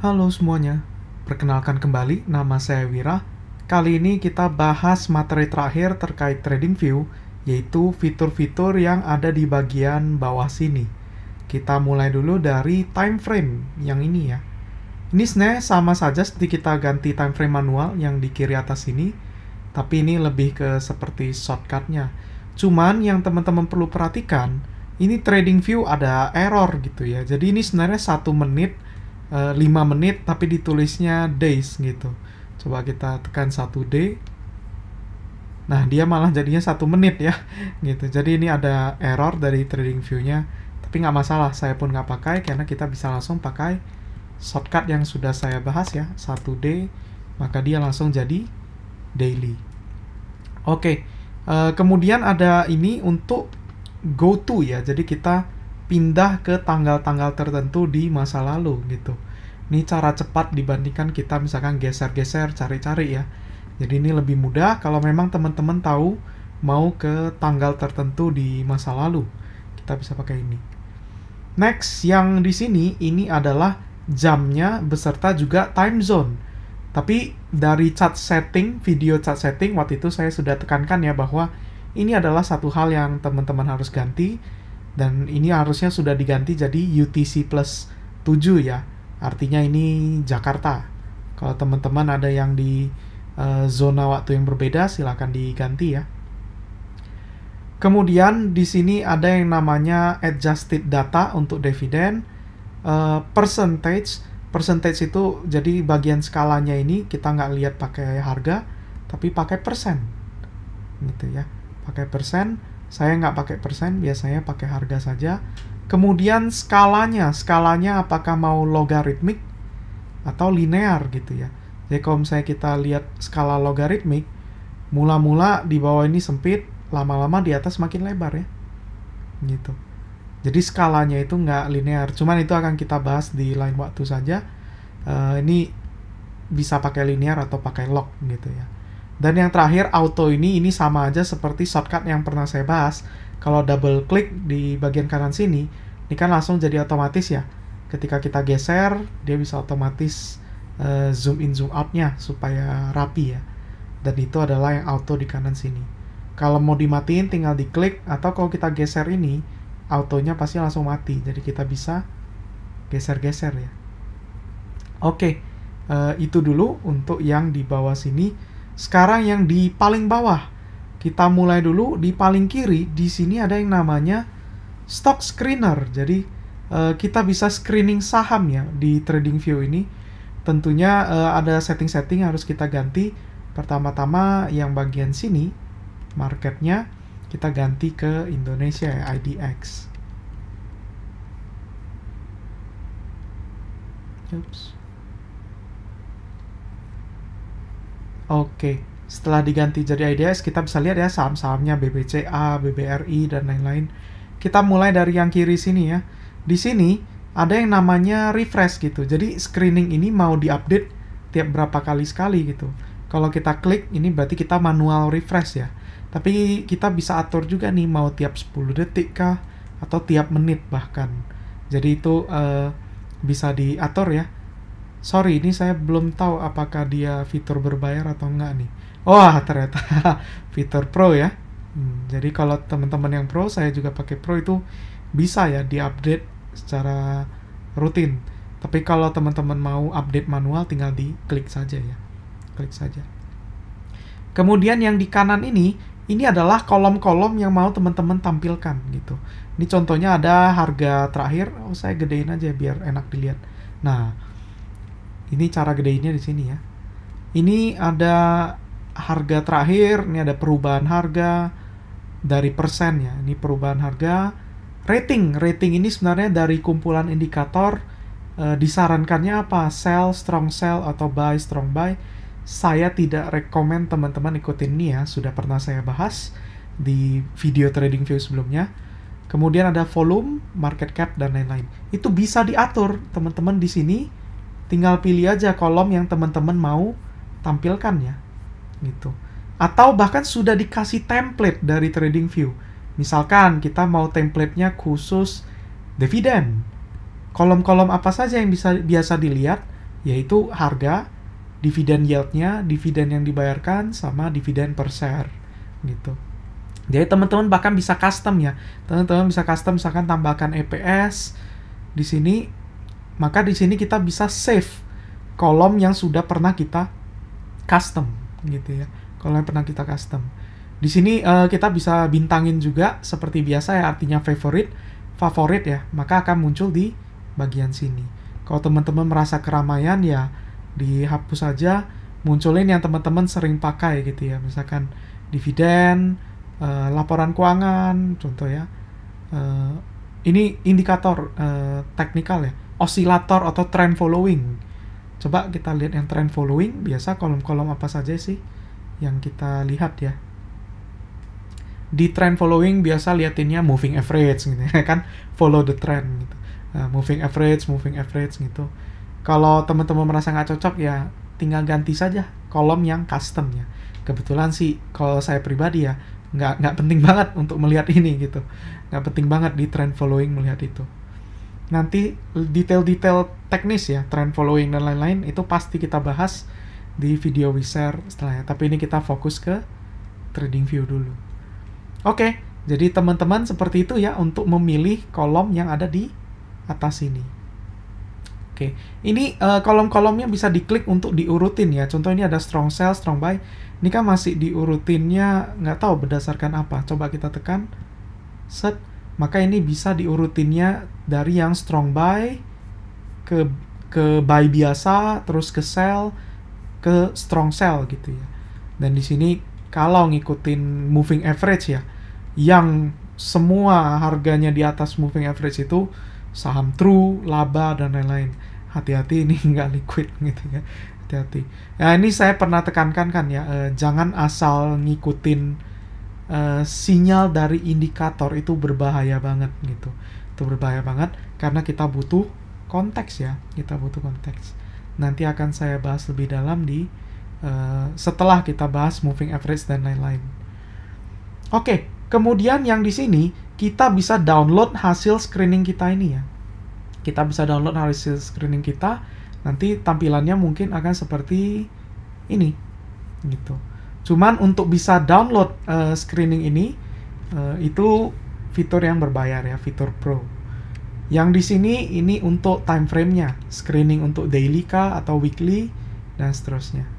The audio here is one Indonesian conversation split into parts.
Halo semuanya, perkenalkan kembali, nama saya Wira. Kali ini kita bahas materi terakhir terkait TradingView, yaitu fitur-fitur yang ada di bagian bawah sini. Kita mulai dulu dari time frame yang ini ya. Ini sebenarnya sama saja seperti kita ganti time frame manual yang di kiri atas ini, tapi ini lebih ke seperti shortcutnya. Cuman yang teman-teman perlu perhatikan, ini TradingView ada error gitu ya. Jadi ini sebenarnya 1 menit 5 menit tapi ditulisnya days gitu. Coba kita tekan 1D. Nah, dia malah jadinya 1 menit ya gitu. Jadi ini ada error dari TradingView-nya. Tapi nggak masalah, saya pun nggak pakai karena kita bisa langsung pakai shortcut yang sudah saya bahas ya, 1D, maka dia langsung jadi daily. Oke, kemudian ada ini untuk go to ya. Jadi kita pindah ke tanggal-tanggal tertentu di masa lalu gitu. Ini cara cepat dibandingkan kita misalkan geser-geser, cari-cari ya. Jadi ini lebih mudah kalau memang teman-teman tahu mau ke tanggal tertentu di masa lalu. Kita bisa pakai ini. Next, yang di sini ini adalah jamnya beserta juga time zone. Tapi dari chart setting, video chart setting, waktu itu saya sudah tekankan ya bahwa ini adalah satu hal yang teman-teman harus ganti. Dan ini harusnya sudah diganti jadi UTC plus 7 ya. Artinya ini Jakarta. Kalau teman-teman ada yang di zona waktu yang berbeda, silakan diganti ya. Kemudian di sini ada yang namanya adjusted data untuk dividen. Percentage itu jadi bagian skalanya ini kita nggak lihat pakai harga, tapi pakai persen. Gitu ya. Pakai persen. Saya nggak pakai persen, biasanya pakai harga saja. Kemudian skalanya apakah mau logaritmik atau linear gitu ya. Jadi kalau misalnya kita lihat skala logaritmik, mula-mula di bawah ini sempit, lama-lama di atas makin lebar ya. Gitu. Jadi skalanya itu nggak linear, cuman itu akan kita bahas di lain waktu saja. Ini bisa pakai linear atau pakai log gitu ya. Dan yang terakhir, auto ini sama aja seperti shortcut yang pernah saya bahas. Kalau double klik di bagian kanan sini, ini kan langsung jadi otomatis ya. Ketika kita geser, dia bisa otomatis zoom in zoom out-nya supaya rapi ya. Dan itu adalah yang auto di kanan sini. Kalau mau dimatiin tinggal diklik, atau kalau kita geser ini, autonya pasti langsung mati. Jadi kita bisa geser-geser ya. Oke, itu dulu untuk yang di bawah sini. Sekarang yang di paling bawah, kita mulai dulu di paling kiri. Di sini ada yang namanya stock screener. Jadi kita bisa screening saham ya di TradingView ini. Tentunya ada setting-setting harus kita ganti. Pertama-tama yang bagian sini, marketnya kita ganti ke Indonesia ya, IDX. Oops. Oke, setelah diganti jadi IDX, kita bisa lihat ya saham-sahamnya BBCA, BBRI, dan lain-lain. Kita mulai dari yang kiri sini ya. Di sini ada yang namanya refresh gitu. Jadi screening ini mau diupdate tiap berapa kali sekali gitu. Kalau kita klik, ini berarti kita manual refresh ya. Tapi kita bisa atur juga nih, mau tiap 10 detik kah? Atau tiap menit bahkan. Jadi itu bisa diatur ya. Sorry, ini saya belum tahu apakah dia fitur berbayar atau enggak nih. Wah, ternyata fitur Pro ya. Jadi kalau teman-teman yang Pro, saya juga pakai Pro, itu bisa ya diupdate secara rutin. Tapi kalau teman-teman mau update manual, tinggal diklik saja ya. Klik saja. Kemudian yang di kanan ini adalah kolom-kolom yang mau teman-teman tampilkan gitu. Ini contohnya ada harga terakhir. Oh, saya gedein aja biar enak dilihat. Nah, ini cara gedeinnya di sini ya. Ini ada harga terakhir, ini ada perubahan harga dari persen ya. Ini perubahan harga. Rating ini sebenarnya dari kumpulan indikator. Disarankannya apa? Sell, strong sell, atau buy, strong buy. Saya tidak rekomen teman-teman ikutin ini ya. Sudah pernah saya bahas di video TradingView sebelumnya. Kemudian ada volume, market cap, dan lain-lain. Itu bisa diatur teman-teman di sini. Tinggal pilih aja kolom yang teman-teman mau tampilkan ya, gitu. Atau bahkan sudah dikasih template dari TradingView. Misalkan kita mau template-nya khusus dividen. Kolom-kolom apa saja yang biasa dilihat, yaitu harga, dividen yield-nya, dividen yang dibayarkan, sama dividen per share gitu. Jadi teman-teman bahkan bisa custom ya. Teman-teman bisa custom, misalkan tambahkan EPS di sini, maka di sini kita bisa save kolom yang sudah pernah kita custom gitu ya. Kolom yang pernah kita custom. Di sini kita bisa bintangin juga seperti biasa ya, artinya favorit ya, maka akan muncul di bagian sini. Kalau teman-teman merasa keramaian ya dihapus saja, munculin yang teman-teman sering pakai gitu ya, misalkan dividen, laporan keuangan, contoh ya. Ini indikator teknikal ya, osilator atau trend following. Coba kita lihat yang trend following, biasa kolom-kolom apa saja sih yang kita lihat ya. Di trend following biasa liatinnya moving average gitu ya kan, follow the trend gitu. Moving average gitu. Kalau teman-teman merasa nggak cocok ya tinggal ganti saja kolom yang custom ya. Kebetulan sih kalau saya pribadi ya nggak penting banget untuk melihat ini gitu, nggak penting banget di trend following melihat itu. Nanti detail-detail teknis ya, trend following dan lain-lain itu pasti kita bahas di video WISHARE setelahnya, tapi ini kita fokus ke TradingView dulu. Oke, jadi teman-teman seperti itu ya untuk memilih kolom yang ada di atas ini. Oke, ini kolom-kolomnya bisa diklik untuk diurutin ya. Contoh ini ada strong sell, strong buy. Ini kan masih diurutinnya, nggak tahu berdasarkan apa. Coba kita tekan, set. Maka ini bisa diurutinnya dari yang strong buy ke buy biasa, terus ke sell, ke strong sell gitu ya. Dan di sini kalau ngikutin moving average ya, yang semua harganya di atas moving average itu saham true, laba, dan lain-lain. Hati-hati ini nggak liquid gitu ya. Hati-hati. Nah ini saya pernah tekankan kan ya, jangan asal ngikutin sinyal dari indikator, itu berbahaya banget gitu. Itu berbahaya banget karena kita butuh konteks ya. Kita butuh konteks. Nanti akan saya bahas lebih dalam di setelah kita bahas moving average dan lain-lain. Oke, kemudian yang di sini kita bisa download hasil screening kita ini ya. Kita bisa download hasil screening kita. Nanti tampilannya mungkin akan seperti ini gitu. Cuman untuk bisa download screening ini itu fitur yang berbayar ya, fitur Pro. Yang di sini ini untuk time frame-nya, screening untuk daily kah atau weekly dan seterusnya.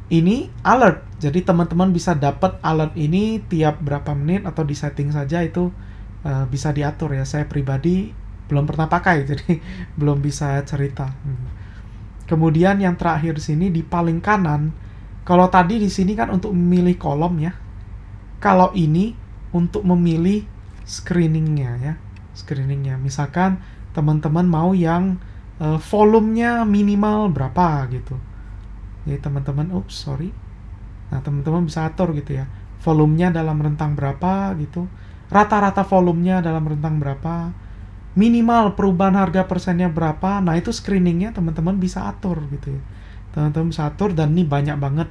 Ini alert, jadi teman-teman bisa dapat alert ini tiap berapa menit atau di setting saja itu bisa diatur ya. Saya pribadi belum pernah pakai, jadi belum bisa cerita. Kemudian yang terakhir sini di paling kanan, kalau tadi di sini kan untuk memilih kolom ya. Kalau ini untuk memilih screeningnya ya, screeningnya. Misalkan teman-teman mau yang volumenya minimal berapa gitu. Jadi teman-teman, nah teman-teman bisa atur gitu ya, volumenya dalam rentang berapa gitu, rata-rata volumenya dalam rentang berapa, minimal perubahan harga persennya berapa. Nah itu screeningnya teman-teman bisa atur gitu ya, teman-teman bisa atur. Dan ini banyak banget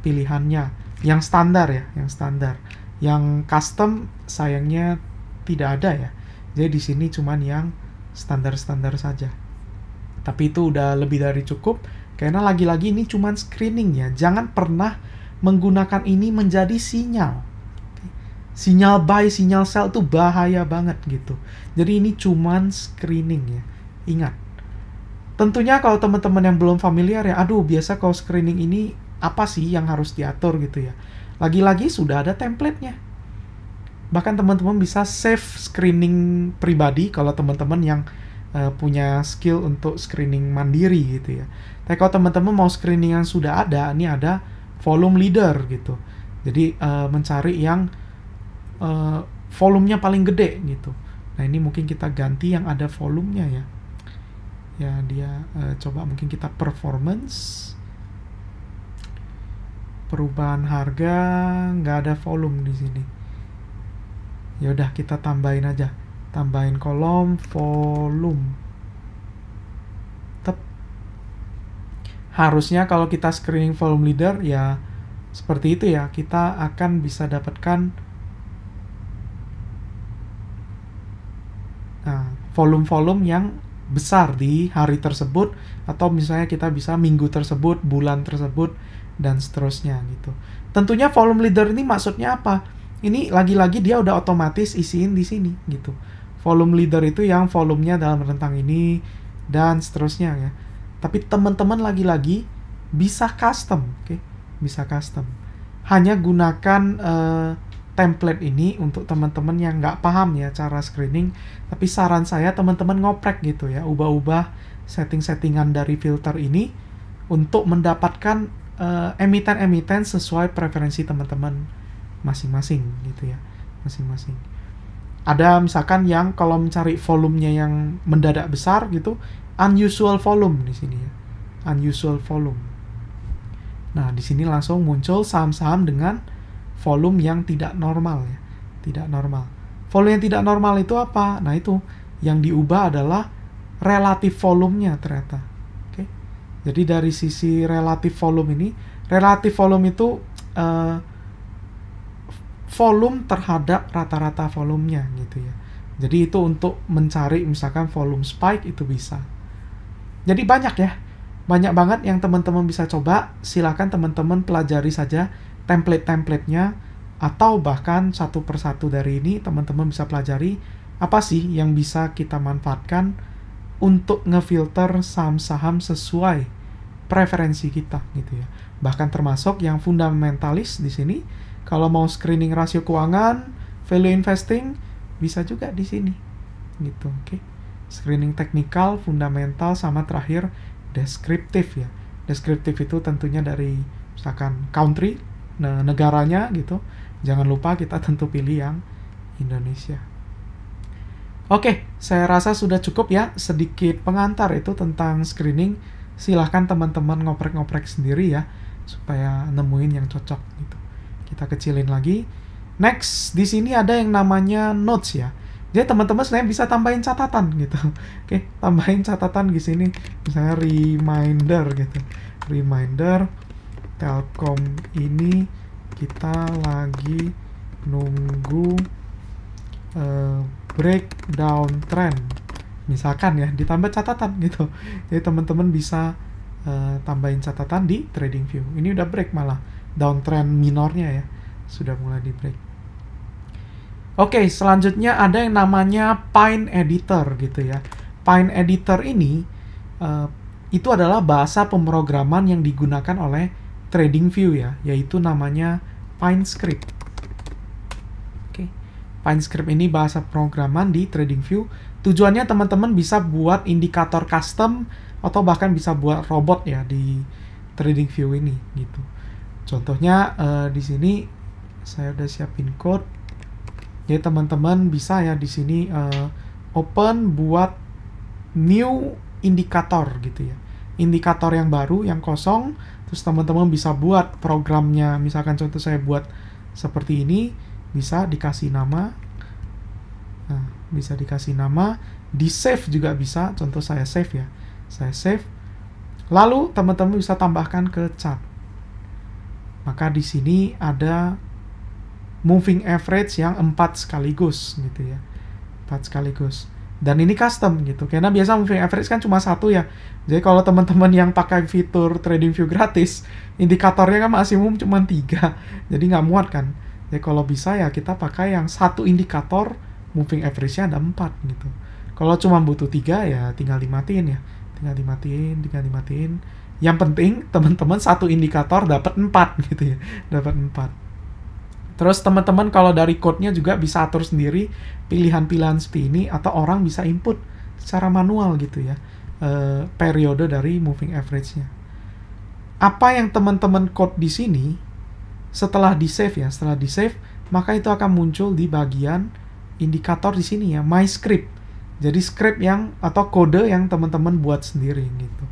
pilihannya, yang standar ya, yang standar. Yang custom sayangnya tidak ada ya, jadi di sini cuman yang standar-standar saja. Tapi itu udah lebih dari cukup. Karena lagi-lagi ini cuman screening ya. Jangan pernah menggunakan ini menjadi sinyal. Sinyal buy, sinyal sell itu bahaya banget gitu. Jadi ini cuman screening ya. Ingat. Tentunya kalau teman-teman yang belum familiar ya, aduh biasa kalau screening ini apa sih yang harus diatur gitu ya. Lagi-lagi sudah ada template-nya. Bahkan teman-teman bisa save screening pribadi kalau teman-teman yang punya skill untuk screening mandiri gitu ya. Tapi kalau teman-teman mau screening yang sudah ada, ini ada volume leader gitu. Jadi mencari yang volumenya paling gede gitu. Nah ini mungkin kita ganti yang ada volumenya ya. Ya dia coba mungkin kita performance, perubahan harga, nggak ada volume di sini. Ya udah kita tambahin aja. Tambahin kolom volume. Harusnya kalau kita screening volume leader ya seperti itu ya, kita akan bisa dapatkan volume-volume yang besar di hari tersebut, atau misalnya kita bisa minggu tersebut, bulan tersebut, dan seterusnya gitu. Tentunya volume leader ini maksudnya apa? Ini lagi-lagi dia udah otomatis isiin di sini gitu. Volume leader itu yang volumenya dalam rentang ini dan seterusnya ya. Tapi teman-teman lagi-lagi bisa custom, oke? Bisa custom. Hanya gunakan template ini untuk teman-teman yang nggak paham ya cara screening. Tapi saran saya teman-teman ngoprek gitu ya, ubah-ubah setting-settingan dari filter ini untuk mendapatkan emiten-emiten sesuai preferensi teman-teman masing-masing gitu ya, masing-masing. Ada misalkan yang kalau mencari volumenya yang mendadak besar gitu, unusual volume di sini ya, unusual volume. Nah, di sini langsung muncul saham-saham dengan volume yang tidak normal ya, tidak normal. Volume yang tidak normal itu apa? Nah, itu yang diubah adalah relatif volumenya ternyata. Oke. Jadi dari sisi relatif volume ini, relatif volume itu volume terhadap rata-rata volumenya gitu ya. Jadi itu untuk mencari misalkan volume spike itu bisa. Jadi banyak ya, banyak banget yang teman-teman bisa coba. Silakan teman-teman pelajari saja template-templatenya, atau bahkan satu persatu dari ini teman-teman bisa pelajari apa sih yang bisa kita manfaatkan untuk ngefilter saham-saham sesuai preferensi kita gitu ya. Bahkan termasuk yang fundamentalis di sini, kalau mau screening rasio keuangan, value investing bisa juga di sini gitu, oke. Screening teknikal, fundamental, sama terakhir deskriptif ya. Deskriptif itu tentunya dari misalkan country, negaranya gitu. Jangan lupa kita tentu pilih yang Indonesia. Oke, saya rasa sudah cukup ya sedikit pengantar itu tentang screening. Silahkan teman-teman ngoprek-ngoprek sendiri ya supaya nemuin yang cocok gitu. Kita kecilin lagi. Next, di sini ada yang namanya notes ya. Jadi teman-teman sebenarnya bisa tambahin catatan gitu. Oke, tambahin catatan di sini. Misalnya reminder gitu. Reminder Telkom ini kita lagi nunggu breakdown trend. Misalkan ya, ditambah catatan gitu. Jadi teman-teman bisa tambahin catatan di TradingView. Ini udah break malah. Downtrend minornya ya. Sudah mulai di break. Oke, selanjutnya ada yang namanya Pine Editor gitu ya. Pine Editor ini itu adalah bahasa pemrograman yang digunakan oleh TradingView ya, yaitu namanya PineScript. Oke. PineScript ini bahasa pemrograman di TradingView. Tujuannya teman-teman bisa buat indikator custom atau bahkan bisa buat robot ya di TradingView ini gitu. Contohnya di sini saya udah siapin code. Jadi teman-teman bisa ya di sini open buat new indikator gitu ya. Indikator yang baru, yang kosong. Terus teman-teman bisa buat programnya. Misalkan contoh saya buat seperti ini, bisa dikasih nama. Nah, bisa dikasih nama. Di save juga bisa. Contoh saya save ya. Saya save. Lalu teman-teman bisa tambahkan ke chart. Maka di sini ada moving average yang 4 sekaligus gitu ya. 4 sekaligus. Dan ini custom gitu. Karena biasa moving average kan cuma satu ya. Jadi kalau teman-teman yang pakai fitur TradingView gratis, indikatornya kan maksimum cuma 3. Jadi nggak muat kan. Jadi kalau bisa ya kita pakai yang satu indikator, moving average-nya ada 4 gitu. Kalau cuma butuh 3 ya tinggal dimatiin ya. Tinggal dimatiin. Yang penting teman-teman satu indikator dapat 4 gitu ya. Dapat 4. Terus teman-teman kalau dari code-nya juga bisa atur sendiri pilihan-pilihan seperti ini, atau orang bisa input secara manual gitu ya, periode dari moving average-nya. Apa yang teman-teman code di sini, setelah di-save ya, maka itu akan muncul di bagian indikator di sini ya, my script. Jadi script yang atau kode yang teman-teman buat sendiri gitu.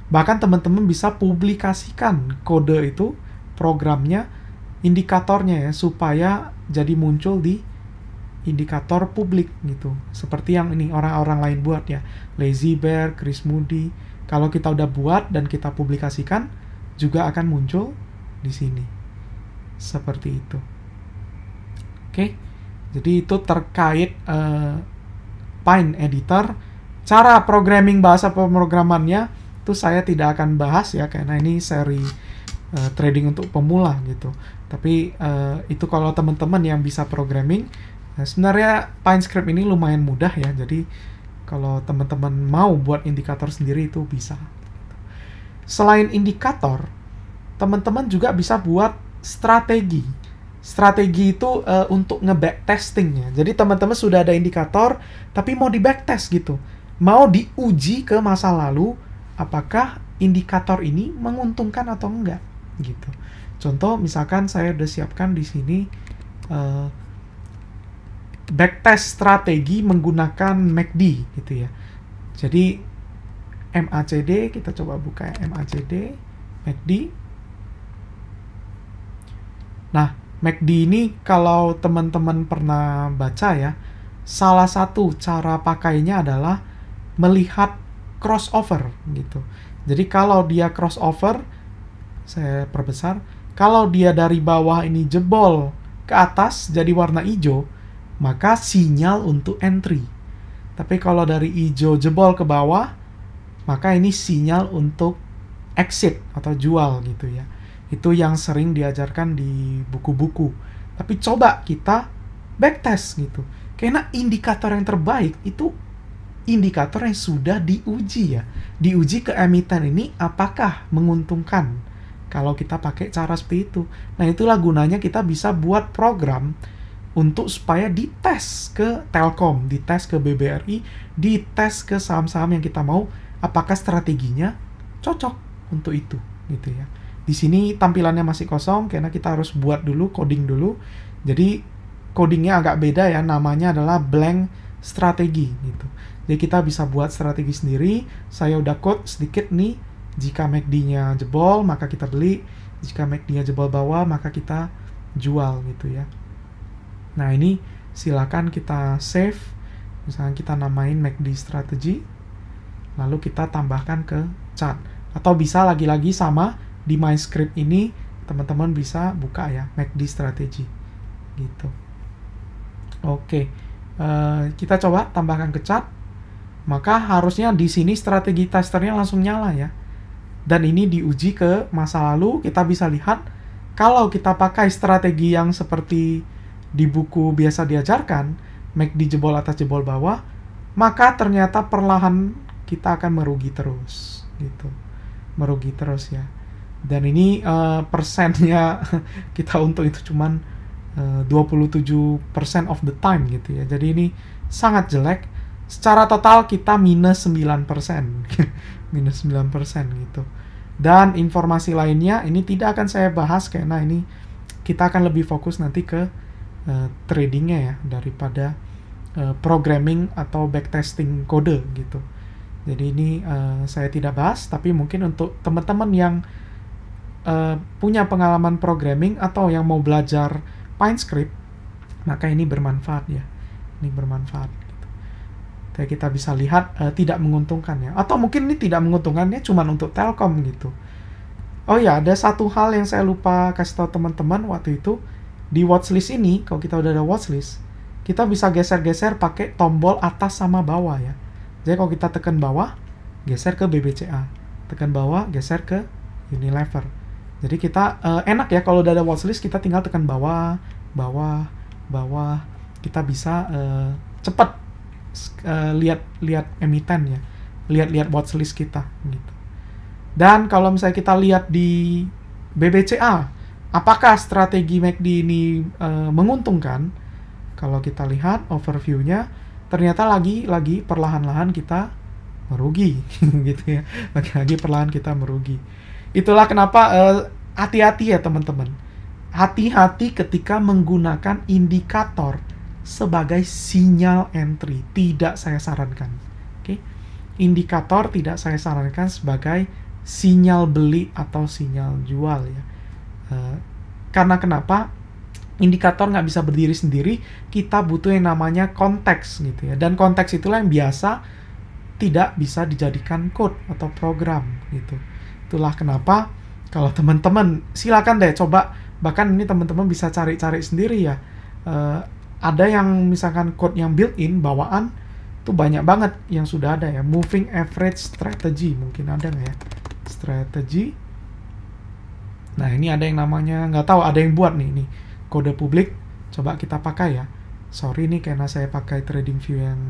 Bahkan teman-teman bisa publikasikan kode itu, programnya, indikatornya ya, supaya jadi muncul di indikator publik gitu. Seperti yang ini orang-orang lain buat ya. Lazy Bear, Chris Moody. Kalau kita udah buat dan kita publikasikan, juga akan muncul di sini. Seperti itu. Oke. Jadi itu terkait Pine Editor. Cara programming, bahasa pemrogramannya itu saya tidak akan bahas ya, karena ini seri trading untuk pemula gitu. Tapi itu kalau teman-teman yang bisa programming, sebenarnya PineScript ini lumayan mudah ya. Jadi kalau teman-teman mau buat indikator sendiri itu bisa. Selain indikator, teman-teman juga bisa buat strategi. Strategi itu untuk nge-backtestingnya. Jadi teman-teman sudah ada indikator, tapi mau di-backtest gitu. Mau diuji ke masa lalu, apakah indikator ini menguntungkan atau enggak, gitu. Contoh, misalkan saya udah siapkan di sini backtest strategi menggunakan MACD, gitu ya. Jadi MACD, kita coba buka MACD, MACD. Nah, MACD ini kalau teman-teman pernah baca ya, salah satu cara pakainya adalah melihat crossover gitu. Jadi kalau dia crossover, saya perbesar, kalau dia dari bawah ini jebol ke atas jadi warna hijau, maka sinyal untuk entry. Tapi kalau dari hijau jebol ke bawah, maka ini sinyal untuk exit atau jual gitu ya. Itu yang sering diajarkan di buku-buku. Tapi coba kita backtest gitu. Karena indikator yang terbaik itu indikator yang sudah diuji ya. Diuji ke emiten ini apakah menguntungkan kalau kita pakai cara seperti itu. Nah, itulah gunanya kita bisa buat program untuk supaya dites ke Telkom, dites ke BBRI, dites ke saham-saham yang kita mau, apakah strateginya cocok untuk itu gitu ya. Di sini tampilannya masih kosong karena kita harus buat dulu, coding dulu. Jadi codingnya agak beda ya, namanya adalah blank strategi gitu. Jadi kita bisa buat strategi sendiri. Saya udah code sedikit nih. Jika MACD-nya jebol, maka kita beli. Jika MACD-nya jebol bawah, maka kita jual gitu ya. Nah, ini silakan kita save. Misalnya kita namain MACD strategy. Lalu kita tambahkan ke chart. Atau bisa lagi-lagi sama di MyScript ini, teman-teman bisa buka ya, MACD strategy gitu. Oke. Kita coba tambahkan ke chart. Maka harusnya di sini strategi testernya langsung nyala ya. Dan ini diuji ke masa lalu, kita bisa lihat kalau kita pakai strategi yang seperti di buku biasa diajarkan, MACD jebol atas jebol bawah, maka ternyata perlahan kita akan merugi terus gitu. Merugi terus ya. Dan ini persennya kita untung itu cuman 27% of the time gitu ya. Jadi ini sangat jelek. Secara total kita minus 9%. Minus 9% gitu. Dan informasi lainnya ini tidak akan saya bahas karena ini kita akan lebih fokus nanti ke tradingnya ya, daripada programming atau backtesting kode gitu. Jadi ini saya tidak bahas, tapi mungkin untuk teman-teman yang punya pengalaman programming atau yang mau belajar PineScript, maka ini bermanfaat ya. Ini bermanfaat. Kayak kita bisa lihat tidak menguntungkan ya. Atau mungkin ini tidak menguntungkannya cuma untuk Telkom gitu. Oh ya, ada satu hal yang saya lupa kasih tahu teman-teman waktu itu. Di watchlist ini, kalau kita udah ada watchlist, kita bisa geser-geser pakai tombol atas sama bawah ya. Jadi kalau kita tekan bawah, geser ke BBCA. Tekan bawah, geser ke Unilever. Jadi kita enak ya kalau udah ada watchlist, kita tinggal tekan bawah, bawah, bawah. Kita bisa cepat lihat emiten ya, lihat watchlist kita gitu. Dan kalau misalnya kita lihat di BBCA, apakah strategi MACD ini menguntungkan? Kalau kita lihat overview-nya, ternyata lagi perlahan-lahan kita merugi gitu ya. Lagi-lagi perlahan kita merugi. Itulah kenapa hati-hati ya teman-teman. Hati-hati ketika menggunakan indikator sebagai sinyal entry, tidak saya sarankan. Oke. Indikator tidak saya sarankan sebagai sinyal beli atau sinyal jual ya. Karena kenapa? Indikator nggak bisa berdiri sendiri, kita butuh yang namanya konteks gitu ya. Dan konteks itulah yang biasa tidak bisa dijadikan code atau program gitu. Itulah kenapa kalau teman-teman silakan deh coba, bahkan ini teman-teman bisa cari-cari sendiri ya. Ada yang misalkan code yang built-in bawaan Itu banyak banget yang sudah ada ya. Moving average strategy, mungkin ada nggak ya? Strategy. Nah, ini ada yang namanya, nggak tahu, ada yang buat nih kode publik. Coba kita pakai ya. Sorry nih, karena saya pakai TradingView yang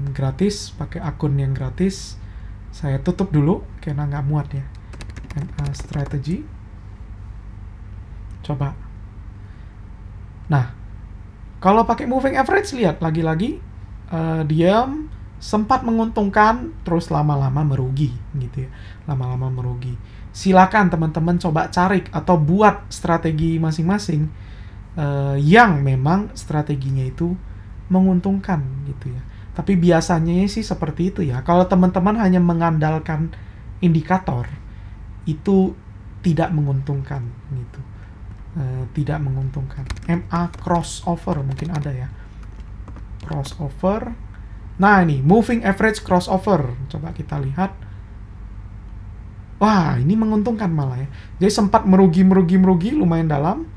gratis, pakai akun yang gratis. Saya tutup dulu, karena nggak muat ya. MA strategy. Coba. Nah, kalau pakai moving average, lihat lagi-lagi dia sempat menguntungkan, terus lama-lama merugi gitu ya. Lama-lama merugi. Silakan teman-teman coba cari atau buat strategi masing-masing yang memang strateginya itu menguntungkan gitu ya. Tapi biasanya sih seperti itu ya. Kalau teman-teman hanya mengandalkan indikator, itu tidak menguntungkan gitu. Tidak menguntungkan. MA crossover mungkin ada ya. Crossover. Nah, ini moving average crossover. Coba kita lihat. Wah, ini menguntungkan malah ya. Jadi sempat merugi lumayan dalam,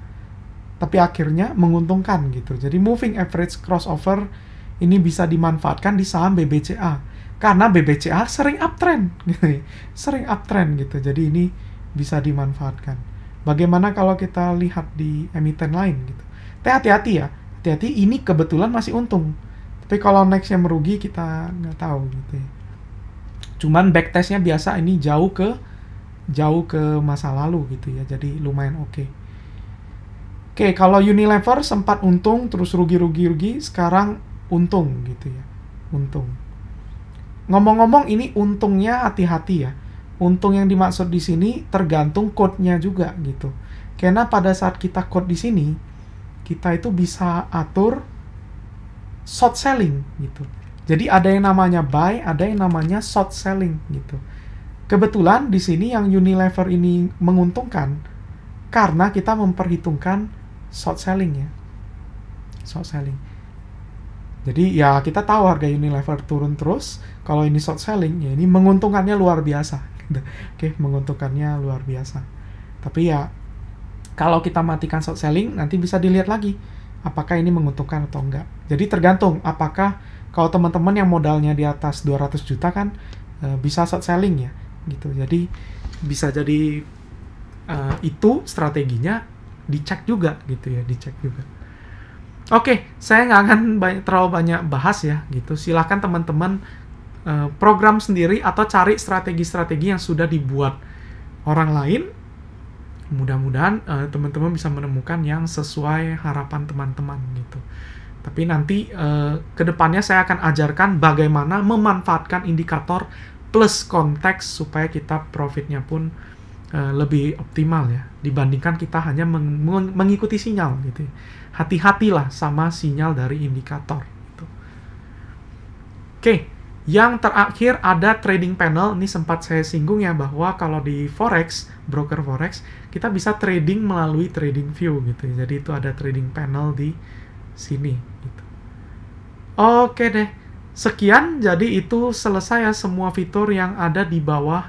tapi akhirnya menguntungkan gitu. Jadi moving average crossover ini bisa dimanfaatkan di saham BBCA. Karena BBCA sering uptrend gitu. Sering uptrend gitu. Jadi ini bisa dimanfaatkan. Bagaimana kalau kita lihat di emiten lain gitu. Hati-hati ya. Hati-hati, ini kebetulan masih untung. Tapi kalau nextnya merugi, kita nggak tahu gitu ya. Cuman backtestnya biasa ini jauh ke masa lalu gitu ya. Jadi lumayan oke. Oke, kalau Unilever sempat untung, terus rugi, sekarang untung gitu ya. Untung. Ngomong-ngomong, ini untungnya hati-hati ya. Untung yang dimaksud di sini tergantung code-nya juga gitu. Karena pada saat kita code di sini, kita itu bisa atur short selling gitu. Jadi ada yang namanya buy, ada yang namanya short selling gitu. Kebetulan di sini yang Unilever ini menguntungkan karena kita memperhitungkan short selling ya. Short selling. Jadi ya kita tahu harga Unilever turun terus, kalau ini short selling ya ini menguntungkannya luar biasa gitu. Oke, menguntungkannya luar biasa. Tapi ya kalau kita matikan short selling, nanti bisa dilihat lagi apakah ini menguntungkan atau enggak. Jadi tergantung apakah kalau teman-teman yang modalnya di atas 200 juta kan bisa short selling ya gitu. Jadi bisa jadi itu strateginya dicek juga gitu ya, dicek juga. Oke, saya nggak akan terlalu banyak bahas ya gitu. Silahkan teman-teman program sendiri atau cari strategi-strategi yang sudah dibuat orang lain. Mudah-mudahan teman-teman bisa menemukan yang sesuai harapan teman-teman gitu. Tapi nanti kedepannya saya akan ajarkan bagaimana memanfaatkan indikator plus konteks supaya kita profitnya pun lebih optimal ya dibandingkan kita hanya mengikuti sinyal gitu. Hati-hatilah sama sinyal dari indikator. Gitu. Oke. Yang terakhir ada trading panel. Ini sempat saya singgung ya bahwa kalau di forex, broker forex, kita bisa trading melalui TradingView gitu. Jadi itu ada trading panel di sini gitu. Oke deh. Sekian, jadi itu selesai ya semua fitur yang ada di bawah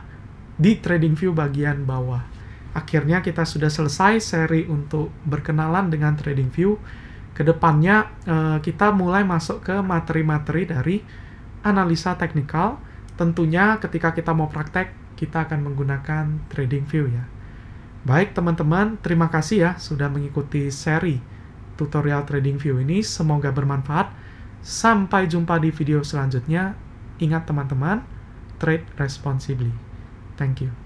di TradingView bagian bawah. Akhirnya kita sudah selesai seri untuk berkenalan dengan TradingView. Kedepannya kita mulai masuk ke materi-materi dari analisa teknikal. Tentunya ketika kita mau praktek, kita akan menggunakan TradingView ya. Baik teman-teman, terima kasih ya sudah mengikuti seri tutorial TradingView ini. Semoga bermanfaat. Sampai jumpa di video selanjutnya. Ingat teman-teman, trade responsibly. Thank you.